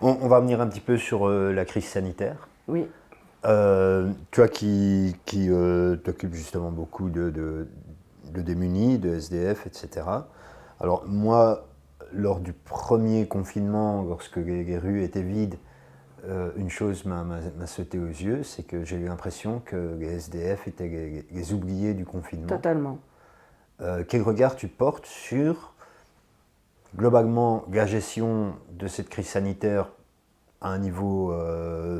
On va revenir un petit peu sur la crise sanitaire. Oui. Toi qui t'occupes justement beaucoup de démunis, de SDF, etc. Alors moi, lors du premier confinement, lorsque les rues étaient vides, une chose m'a sauté aux yeux, c'est que j'ai eu l'impression que les SDF étaient les oubliés du confinement. Totalement. Quel regard tu portes sur, globalement, la gestion de cette crise sanitaire à un niveau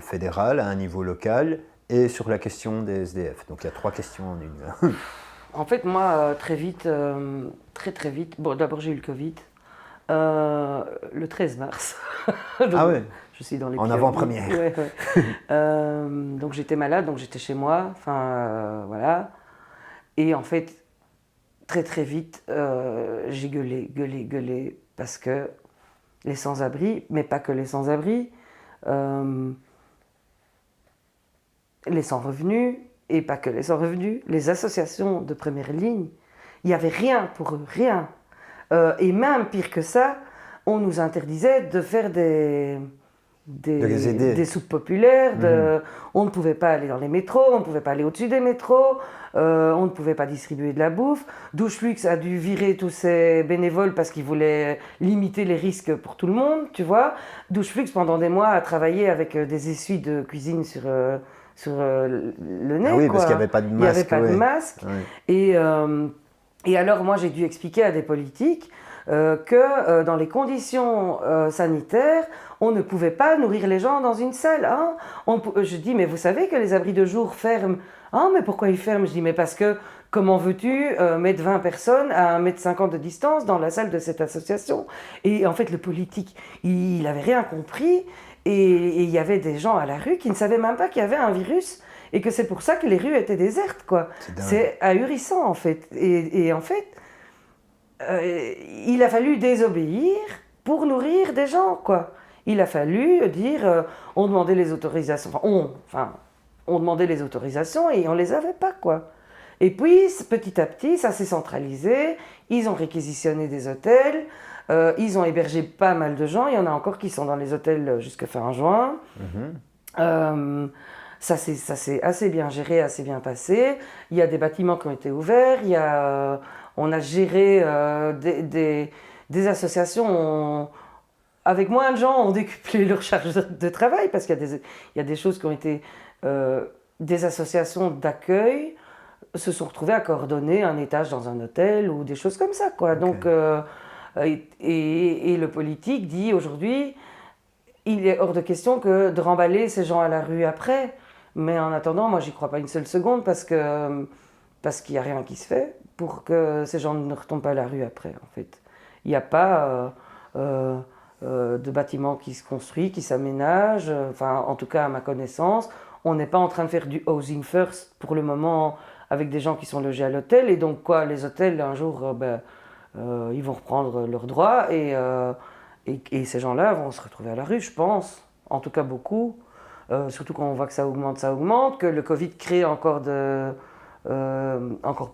fédéral, à un niveau local, et sur la question des SDF? Donc il y a 3 questions en une. En fait, moi, très vite, très vite, bon, d'abord j'ai eu le Covid, le 13 mars. Donc, Ah ouais, je suis dans les en pionniers. avant-première. Ouais, ouais. Donc j'étais malade, donc j'étais chez moi, enfin voilà. Et en fait, très vite, j'ai gueulé, parce que les sans-abri, mais pas que les sans-abri, euh, les sans-revenus, et pas que les sans-revenus, les associations de première ligne, il n'y avait rien pour eux, rien. Et même pire que ça, on nous interdisait de faire De les aider. des soupes populaires, on ne pouvait pas aller dans les métros, on ne pouvait pas aller au-dessus des métros, on ne pouvait pas distribuer de la bouffe. Doucheflux a dû virer tous ses bénévoles parce qu'il voulait limiter les risques pour tout le monde, tu vois. Doucheflux, pendant des mois, a travaillé avec des essuies de cuisine sur le nez, Ah oui, quoi. parce qu'il n'y avait pas de Il n'y avait masque. pas de Ouais. masque. Ouais. Et alors, moi, j'ai dû expliquer à des politiques que dans les conditions sanitaires, on ne pouvait pas nourrir les gens dans une salle. Hein. Je dis, mais vous savez que les abris de jour ferment. Ah, mais pourquoi ils ferment? Je dis, mais parce que comment veux-tu mettre 20 personnes à 1,50 m de distance dans la salle de cette association? Et en fait, le politique, il n'avait rien compris. Et il y avait des gens à la rue qui ne savaient même pas qu'il y avait un virus et que c'est pour ça que les rues étaient désertes, quoi. C'est ahurissant, en fait. Et en fait, il a fallu désobéir pour nourrir des gens, quoi. Il a fallu dire, on demandait les autorisations, on demandait les autorisations et on les avait pas, quoi. Et puis, petit à petit, ça s'est centralisé. Ils ont réquisitionné des hôtels. Ils ont hébergé pas mal de gens. Il y en a encore qui sont dans les hôtels jusqu'à fin juin. Ça s'est assez bien géré, assez bien passé. Il y a des bâtiments qui ont été ouverts. On a géré des associations. Avec moins de gens, ont décuplé leur charge de travail parce qu'il y a des choses qui ont été. Des associations d'accueil se sont retrouvées à coordonner un étage dans un hôtel ou des choses comme ça, quoi. Okay. Donc, et le politique dit aujourd'hui, il est hors de question que de remballer ces gens à la rue après. Mais en attendant, moi, j'y crois pas une seule seconde parce qu'il n'y a rien qui se fait pour que ces gens ne retombent pas à la rue après, en fait. Il n'y a pas de bâtiment qui se construit, qui s'aménage, enfin, en tout cas, à ma connaissance. On n'est pas en train de faire du housing first pour le moment avec des gens qui sont logés à l'hôtel. Et donc, quoi, les hôtels, un jour, ils vont reprendre leurs droits et ces gens-là vont se retrouver à la rue, je pense. En tout cas, beaucoup. Surtout quand on voit que ça augmente, que le Covid crée encore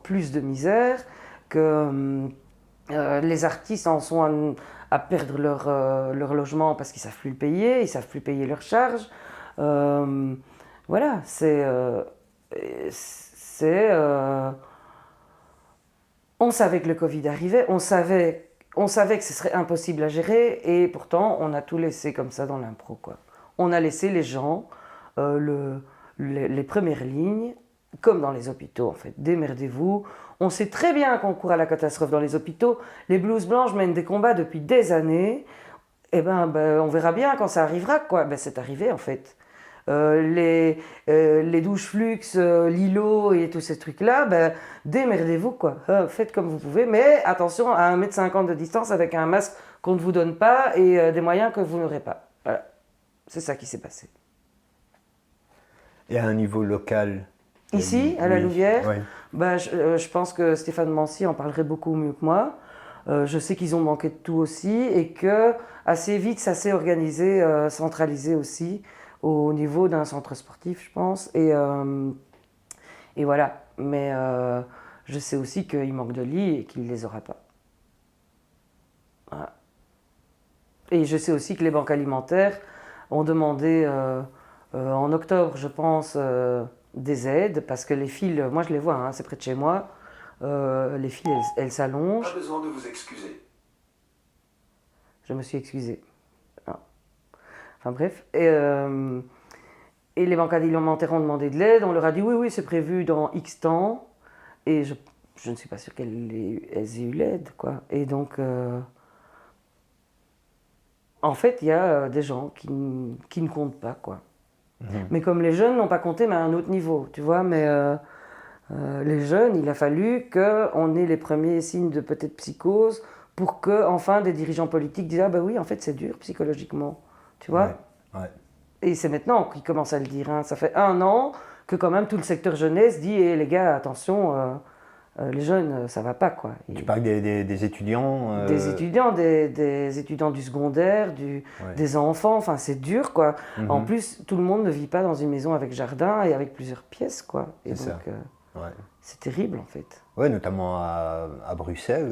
plus de misère, que les artistes en sont à perdre leur logement parce qu'ils ne savent plus le payer, ils ne savent plus payer leurs charges. Voilà, on savait que le Covid arrivait, on savait que ce serait impossible à gérer et pourtant on a tout laissé comme ça dans l'impro, quoi. On a laissé les gens, les premières lignes, comme dans les hôpitaux en fait. Démerdez-vous. On sait très bien qu'on court à la catastrophe dans les hôpitaux. Les blouses blanches mènent des combats depuis des années. Eh ben, on verra bien quand ça arrivera, quoi. Ben, c'est arrivé en fait. Les douches flux, l'îlot et tous ces trucs-là, ben, démerdez-vous, quoi. Faites comme vous pouvez, mais attention à 1,50 m de distance avec un masque qu'on ne vous donne pas et des moyens que vous n'aurez pas. Voilà. C'est ça qui s'est passé. Et à un niveau local? Ici, à la Louvière, oui. Ben, je pense que Stéphane Mancy en parlerait beaucoup mieux que moi. Je sais qu'ils ont manqué de tout aussi et que assez vite ça s'est organisé, centralisé aussi au niveau d'un centre sportif, je pense. Et voilà. Mais je sais aussi qu'il manque de lits et qu'il ne les aura pas. Voilà. Et je sais aussi que les banques alimentaires ont demandé en octobre, je pense, des aides, parce que les fils, moi je les vois, hein, c'est près de chez moi, les fils, elles s'allongent. Pas besoin de vous excuser. Je me suis excusée. Ah. Enfin bref. Et les banques alimentaires ont demandé de l'aide, on leur a dit oui, oui, c'est prévu dans X temps, et je ne suis pas sûre qu'elles aient eu l'aide, quoi. Et donc, en fait, il y a des gens qui ne comptent pas, quoi. Mais comme les jeunes n'ont pas compté, mais à un autre niveau, tu vois. Mais les jeunes, il a fallu qu'on ait les premiers signes de peut-être psychose pour que, enfin, des dirigeants politiques disent ah ben oui, en fait, c'est dur psychologiquement, tu vois. Ouais. Et c'est maintenant qu'ils commencent à le dire. Hein. Ça fait 1 an que quand même tout le secteur jeunesse dit eh, les gars, attention, les jeunes, ça va pas, quoi. Tu parles des étudiants Des étudiants, des étudiants du secondaire, des enfants, enfin c'est dur, quoi. En plus, tout le monde ne vit pas dans une maison avec jardin et avec plusieurs pièces, quoi. Et C'est donc, ça. c'est terrible, en fait. Ouais, notamment à Bruxelles,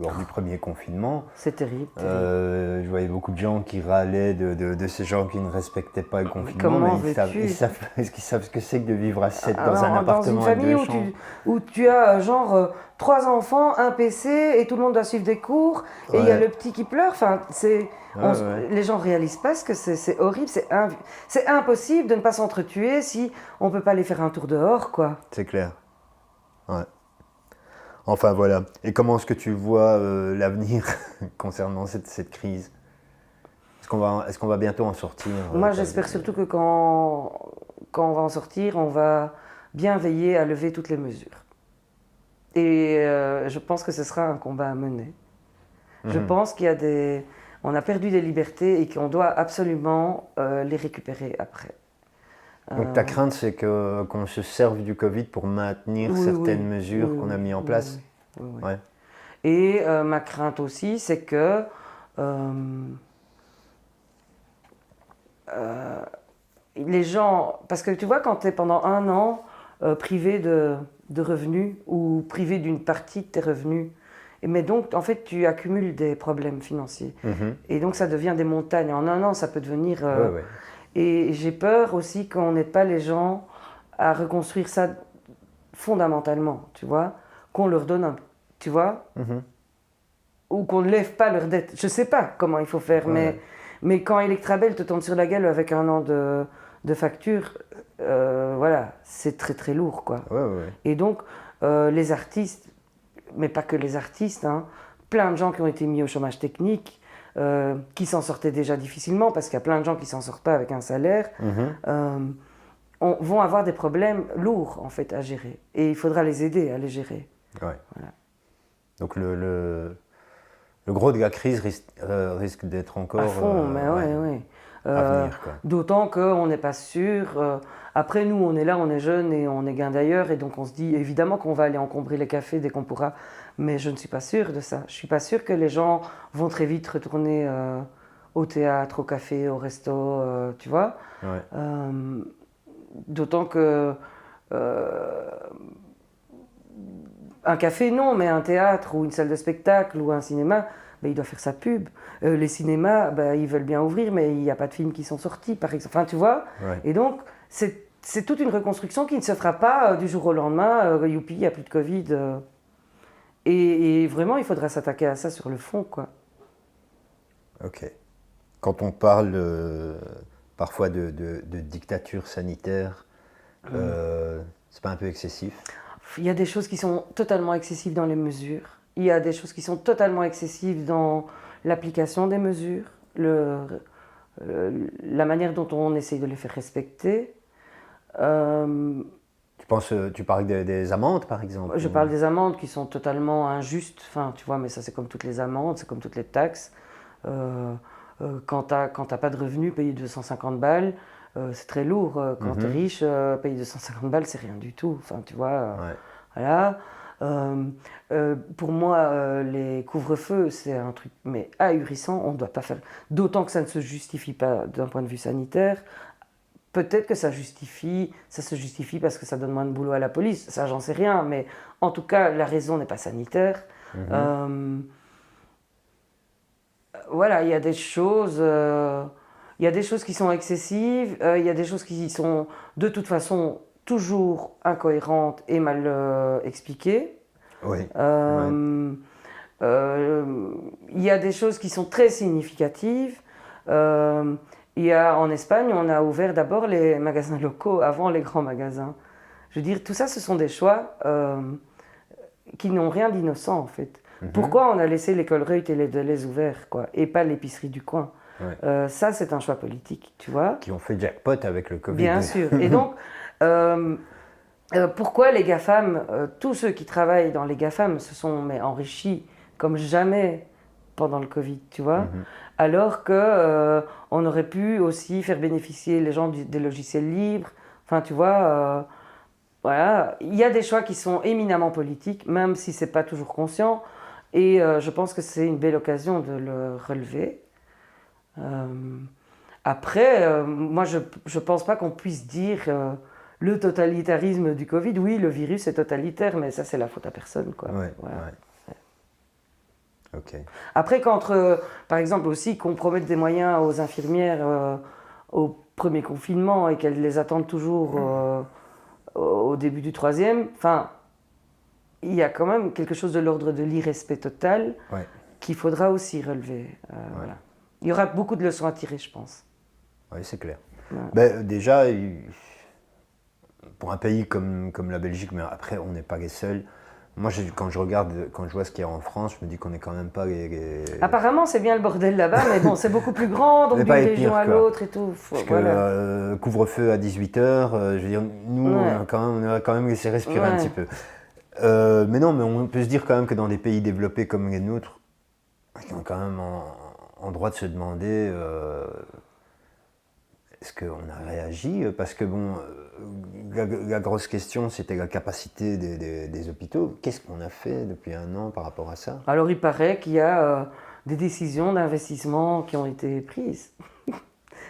lors du premier confinement. C'est terrible. Je voyais beaucoup de gens qui râlaient de ces gens qui ne respectaient pas le confinement, comment mais ils savent ce que c'est que de vivre à 7 dans un appartement dans une famille à 2 chambres. où tu as genre 3 enfants, un PC et tout le monde doit suivre des cours et il y a le petit qui pleure. Enfin, les gens ne réalisent pas ce que c'est horrible, c'est impossible de ne pas s'entretuer si on ne peut pas aller faire un tour dehors, quoi. C'est clair. Ouais. Enfin voilà. Et comment est-ce que tu vois l'avenir concernant cette crise ? Est-ce qu'on va bientôt en sortir Moi, j'espère surtout que quand on va en sortir, on va bien veiller à lever toutes les mesures. Et je pense que ce sera un combat à mener. Je pense on a perdu des libertés et qu'on doit absolument les récupérer après. Donc ta crainte, c'est qu'on se serve du Covid pour maintenir certaines mesures qu'on a mises en place. Oui. Ouais. Et ma crainte aussi, c'est que les gens... Parce que tu vois, quand tu es pendant 1 an privé de revenus ou privé d'une partie de tes revenus, mais donc, en fait, tu accumules des problèmes financiers. Et donc, ça devient des montagnes. En 1 an, ça peut devenir... Et j'ai peur aussi qu'on n'aide pas les gens à reconstruire ça fondamentalement, tu vois, qu'on leur donne tu vois, ou qu'on ne lève pas leurs dettes. Je ne sais pas comment il faut faire, mais quand Electrabel te tombe sur la gueule avec 1 an de facture, voilà, c'est très très lourd, quoi. Et donc, les artistes, mais pas que les artistes, hein, plein de gens qui ont été mis au chômage technique, qui s'en sortaient déjà difficilement, parce qu'il y a plein de gens qui ne s'en sortent pas avec un salaire, vont avoir des problèmes lourds, en fait, à gérer. Et il faudra les aider à les gérer. Ouais. Voilà. Donc le gros de la crise risque d'être encore... À fond, mais oui. À venir, quoi. D'autant qu'on n'est pas sûr. Après, nous, on est là, on est jeunes et on est gain d'ailleurs, et donc on se dit évidemment qu'on va aller encombrer les cafés dès qu'on pourra, mais je ne suis pas sûre de ça. Je ne suis pas sûre que les gens vont très vite retourner au théâtre, au café, au resto, tu vois. D'autant que un café, non, mais un théâtre ou une salle de spectacle ou un cinéma, il doit faire sa pub. Les cinémas, ils veulent bien ouvrir, mais il n'y a pas de films qui sont sortis, par exemple. Enfin, tu vois. Et donc, c'est toute une reconstruction qui ne se fera pas du jour au lendemain. Youpi, il n'y a plus de Covid. Et vraiment, il faudra s'attaquer à ça sur le fond, quoi. Ok. Quand on parle parfois de dictature sanitaire, c'est pas un peu excessif ? Il y a des choses qui sont totalement excessives dans les mesures. Il y a des choses qui sont totalement excessives dans l'application des mesures, la manière dont on essaye de les faire respecter. Tu parles des amendes, par exemple ? Je parle des amendes qui sont totalement injustes. Enfin, tu vois, mais ça, c'est comme toutes les amendes, c'est comme toutes les taxes. Quand t'as pas de revenus, payer 250 balles, c'est très lourd. Quand tu es riche, payer 250 balles, c'est rien du tout. Enfin, tu vois, voilà. Pour moi, les couvre-feux, c'est un truc mais ahurissant. On ne doit pas faire. D'autant que ça ne se justifie pas d'un point de vue sanitaire. Peut-être que ça se justifie parce que ça donne moins de boulot à la police. Ça, j'en sais rien. Mais en tout cas, la raison n'est pas sanitaire. Voilà, il y a des choses. Il y a des choses qui sont excessives, il y a des choses qui sont de toute façon toujours incohérentes et mal expliquées. Oui. Ouais. Il y a des choses qui sont très significatives. En Espagne, on a ouvert d'abord les magasins locaux avant les grands magasins. Je veux dire, tout ça, ce sont des choix qui n'ont rien d'innocent, en fait. Pourquoi on a laissé l'école Reut et les Delhaize ouverts, quoi, et pas l'épicerie du coin? Ça, c'est un choix politique, tu vois. Qui ont fait jackpot avec le Covid. Bien sûr. Et donc, pourquoi les GAFAM, tous ceux qui travaillent dans les GAFAM se sont enrichis comme jamais pendant le Covid, tu vois, alors qu'on aurait pu aussi faire bénéficier les gens des logiciels libres. Enfin, tu vois, voilà. Il y a des choix qui sont éminemment politiques, même si ce n'est pas toujours conscient. Et je pense que c'est une belle occasion de le relever. Après, moi, je ne pense pas qu'on puisse dire le totalitarisme du Covid. Oui, le virus est totalitaire, mais ça, c'est la faute à personne, quoi. Ouais, Voilà. ouais. Ok. Après, quand, par exemple, aussi qu'on promette des moyens aux infirmières au premier confinement et qu'elles les attendent toujours au début du troisième, enfin, il y a quand même quelque chose de l'ordre de l'irrespect total qu'il faudra aussi relever. Voilà. Il y aura beaucoup de leçons à tirer, je pense. Oui, c'est clair. Ouais. Ben, déjà, pour un pays comme la Belgique, mais après, on n'est pas les seuls. Moi, quand je vois ce qu'il y a en France, je me dis qu'on n'est quand même pas les... Apparemment, c'est bien le bordel là-bas, mais bon, c'est beaucoup plus grand, donc d'une région à l'autre et tout. Parce que couvre-feu à 18h, je veux dire, nous, on a quand même laissé respirer un petit peu. Mais non, mais on peut se dire quand même que dans des pays développés comme les nôtres, on est quand même en droit de se demander est-ce qu'on a réagi? Parce que bon, la grosse question, c'était la capacité des hôpitaux. Qu'est-ce qu'on a fait depuis un an par rapport à ça? Alors, il paraît qu'il y a des décisions d'investissement qui ont été prises.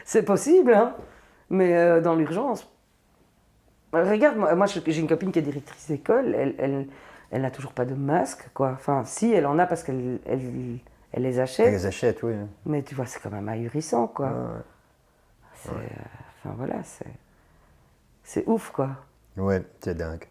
C'est possible, hein, mais dans l'urgence. Regarde, moi j'ai une copine qui est directrice d'école, elle n'a toujours pas de masque, quoi. Enfin, si, elle en a parce qu'elle les achète. Elle les achète, oui. Mais tu vois, c'est quand même ahurissant, quoi. Ouais. Enfin voilà, c'est ouf, quoi. Ouais, c'est dingue.